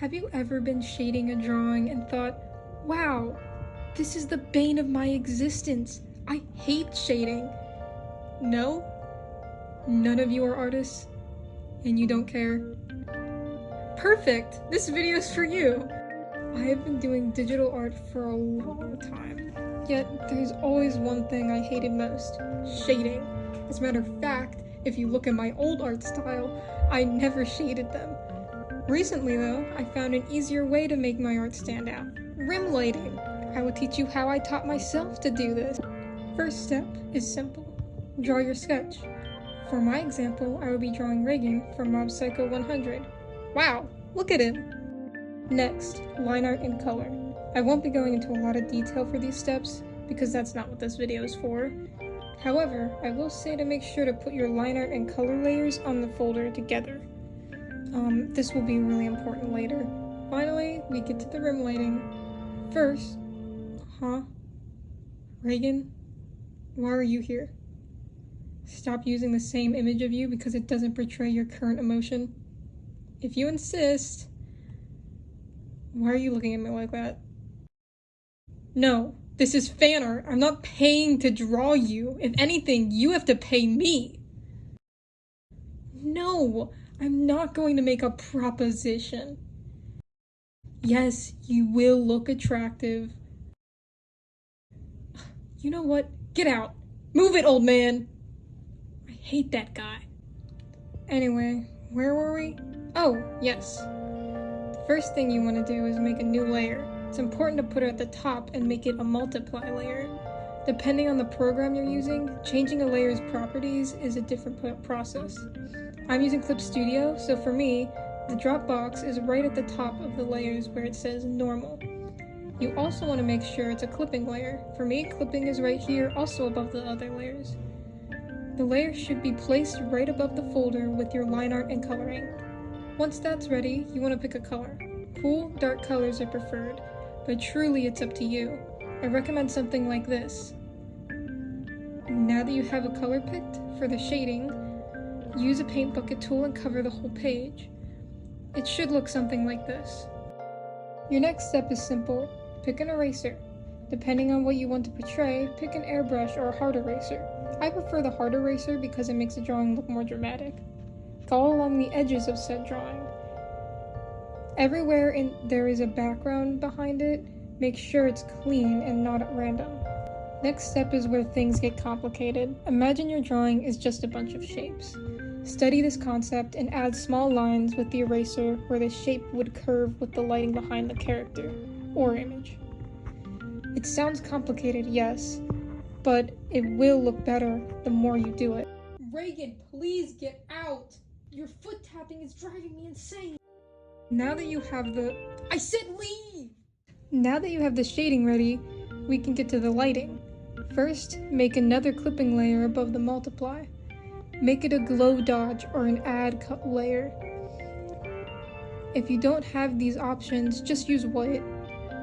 Have you ever been shading a drawing and thought, wow, this is the bane of my existence. I hate shading. No? None of you are artists? And you don't care? Perfect! This video is for you! I have been doing digital art for a long time. Yet, there's always one thing I hated most. Shading. As a matter of fact, if you look at my old art style, I never shaded them. Recently though, I found an easier way to make my art stand out. Rim lighting. I will teach you how I taught myself to do this. First step is simple. Draw your sketch. For my example, I will be drawing Reigen from Mob Psycho 100. Wow, look at him! Next, line art in color. I won't be going into a lot of detail for these steps, because that's not what this video is for. However, I will say to make sure to put your line art and color layers on the folder together. This will be really important later. Finally, we get to the rim lighting. First, Reigen? Why are you here? Stop using the same image of you because it doesn't portray your current emotion. If you insist. Why are you looking at me like that? No, this is fan art. I'm not paying to draw you. If anything, you have to pay me. No, I'm not going to make a proposition. Yes, you will look attractive. You know what? Get out. Move it, old man. I hate that guy. Anyway, where were we? Oh, yes. The first thing you want to do is make a new layer. It's important to put it at the top and make it a multiply layer. Depending on the program you're using, changing a layer's properties is a different process. I'm using Clip Studio, so for me, the drop box is right at the top of the layers where it says normal. You also want to make sure it's a clipping layer. For me, clipping is right here, also above the other layers. The layer should be placed right above the folder with your line art and coloring. Once that's ready, you want to pick a color. Cool, dark colors are preferred, but truly it's up to you. I recommend something like this. Now that you have a color picked, for the shading, use a paint bucket tool and cover the whole page. It should look something like this. Your next step is simple. Pick an eraser. Depending on what you want to portray, pick an airbrush or a hard eraser. I prefer the hard eraser because it makes the drawing look more dramatic. Go along the edges of said drawing. Everywhere there is a background behind it, make sure it's clean and not at random. Next step is where things get complicated. Imagine your drawing is just a bunch of shapes. Study this concept and add small lines with the eraser where the shape would curve with the lighting behind the character or image. It sounds complicated, yes, but it will look better the more you do it. Reigen, please get out! Your foot tapping is driving me insane! Now that you have I said leave! Now that you have the shading ready, we can get to the lighting. First, make another clipping layer above the multiply. Make it a glow dodge or an add cut layer. If you don't have these options, just use white.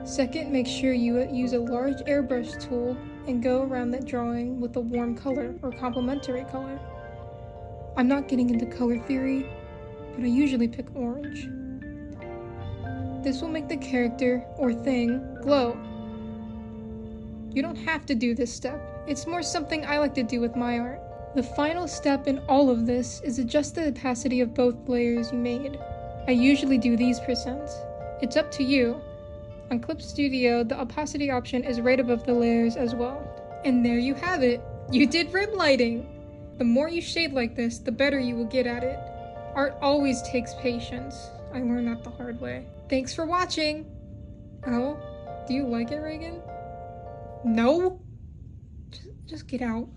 Second, make sure you use a large airbrush tool and go around that drawing with a warm color or complementary color. I'm not getting into color theory, but I usually pick orange. This will make the character or thing glow. You don't have to do this step. It's more something I like to do with my art. The final step in all of this is adjust the opacity of both layers you made. I usually do these percents. It's up to you. On Clip Studio, the opacity option is right above the layers as well. And there you have it! You did rim lighting! The more you shade like this, the better you will get at it. Art always takes patience. I learned that the hard way. Thanks for watching! Oh, do you like it, Reigen? No? Just get out.